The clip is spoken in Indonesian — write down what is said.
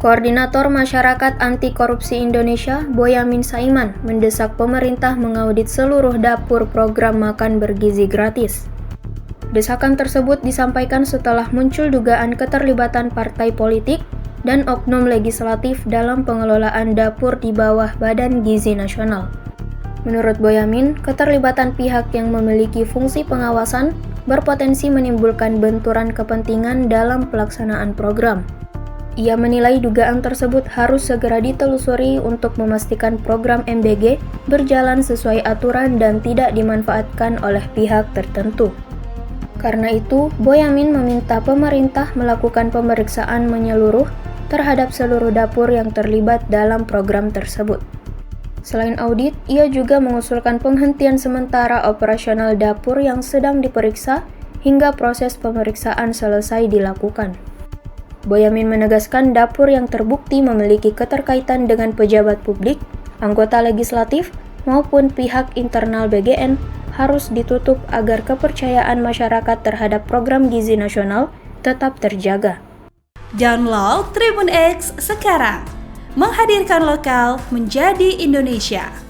Koordinator Masyarakat Anti Korupsi Indonesia, Boyamin Saiman, mendesak pemerintah mengaudit seluruh dapur program makan bergizi gratis. Desakan tersebut disampaikan setelah muncul dugaan keterlibatan partai politik dan oknum legislatif dalam pengelolaan dapur di bawah Badan Gizi Nasional. Menurut Boyamin, keterlibatan pihak yang memiliki fungsi pengawasan berpotensi menimbulkan benturan kepentingan dalam pelaksanaan program. Ia menilai dugaan tersebut harus segera ditelusuri untuk memastikan program MBG berjalan sesuai aturan dan tidak dimanfaatkan oleh pihak tertentu. Karena itu, Boyamin meminta pemerintah melakukan pemeriksaan menyeluruh terhadap seluruh dapur yang terlibat dalam program tersebut. Selain audit, ia juga mengusulkan penghentian sementara operasional dapur yang sedang diperiksa hingga proses pemeriksaan selesai dilakukan. Boyamin menegaskan dapur yang terbukti memiliki keterkaitan dengan pejabat publik, anggota legislatif, maupun pihak internal BGN harus ditutup agar kepercayaan masyarakat terhadap program gizi nasional tetap terjaga. Download Tribun X sekarang, menghadirkan lokal menjadi Indonesia.